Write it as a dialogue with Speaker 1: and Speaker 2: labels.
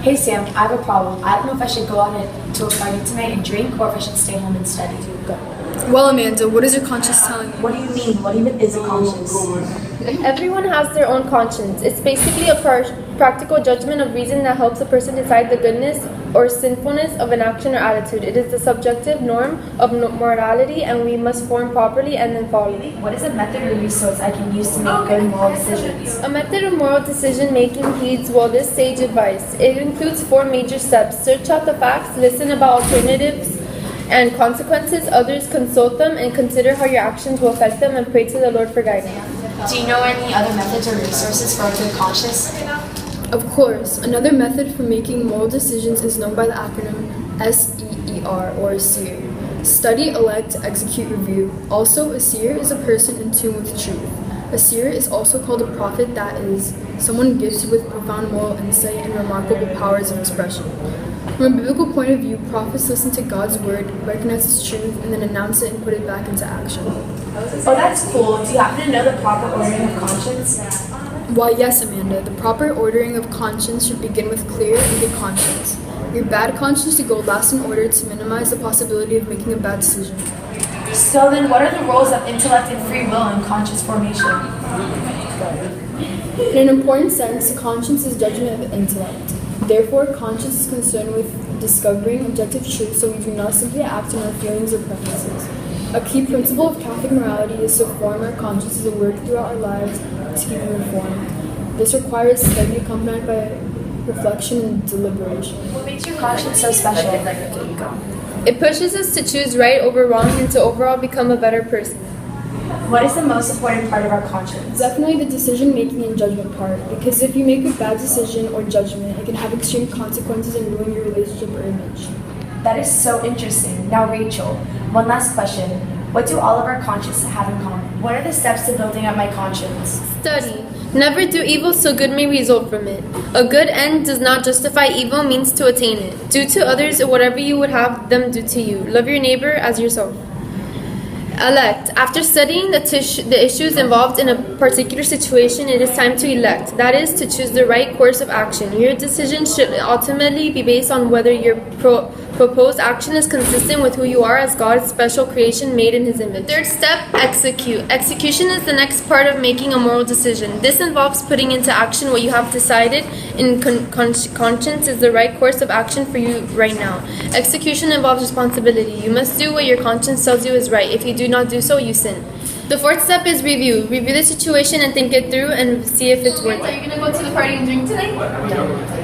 Speaker 1: Hey Sam, I have a problem. I don't know if I should go out to a party tonight and drink or if I should stay home and study. Go.
Speaker 2: Well, Amanda, what is your conscience telling you?
Speaker 1: What do you mean? What even is a conscience?
Speaker 3: Everyone has their own conscience. It's basically a practical judgment of reason that helps a person decide the goodness or sinfulness of an action or attitude. It is the subjective norm of morality, and we must form properly and then follow.
Speaker 1: What is a method or resource I can use to make good moral decisions?
Speaker 3: A method of moral decision making heeds this sage advice. It includes 4 major steps. Search out the facts, listen about alternatives and consequences, others consult them, and consider how your actions will affect them, and pray to the Lord for guidance.
Speaker 1: Do you know any other methods or resources for a good conscience?
Speaker 2: Of course, another method for making moral decisions is known by the acronym SEER, or SEER. Study, elect, execute, review. Also, a seer is a person in tune with truth. A seer is also called a prophet, that is, someone gifted with profound moral insight and remarkable powers of expression. From a biblical point of view, prophets listen to God's word, recognize its truth, and then announce it and put it back into action.
Speaker 1: Oh, that's cool. Do you happen to know the proper ordering of conscience?
Speaker 2: Why, yes, Amanda. The proper ordering of conscience should begin with clear and good conscience. Your bad conscience should go last in order to minimize the possibility of making a bad decision.
Speaker 1: So then what are the roles of intellect and free will in conscience formation?
Speaker 2: In an important sense, conscience is judgment of intellect. Therefore, conscience is concerned with discovering objective truth, so we do not simply act on our feelings or preferences. A key principle of Catholic morality is to form our consciences and work throughout our lives to keep them informed. This requires study accompanied by reflection and deliberation.
Speaker 1: What makes your conscience so special?
Speaker 3: It pushes us to choose right over wrong and to overall become a better person.
Speaker 1: What is the most important part of our conscience?
Speaker 2: Definitely the decision-making and judgment part, because if you make a bad decision or judgment, it can have extreme consequences and ruin your relationship or image.
Speaker 1: That is so interesting. Now, Rachel, one last question. What do all of our consciences have in common? What are the steps to building up my conscience?
Speaker 3: Study. Never do evil so good may result from it. A good end does not justify evil means to attain it. Do to others whatever you would have them do to you. Love your neighbor as yourself. Elect. After studying the issues involved in a particular situation, it is time to elect. That is, to choose the right course of action. Your decision should ultimately be based on whether your proposed action is consistent with who you are as God's special creation made in His image. Third step, execute. Execution is the next part of making a moral decision. This involves putting into action what you have decided in conscience is the right course of action for you right now. Execution involves responsibility. You must do what your conscience tells you is right. If you do not do so, you sin. The fourth step is review. Review the situation and think it through and see if it's worth it.
Speaker 1: Are you going to go to the party and drink tonight?
Speaker 3: No.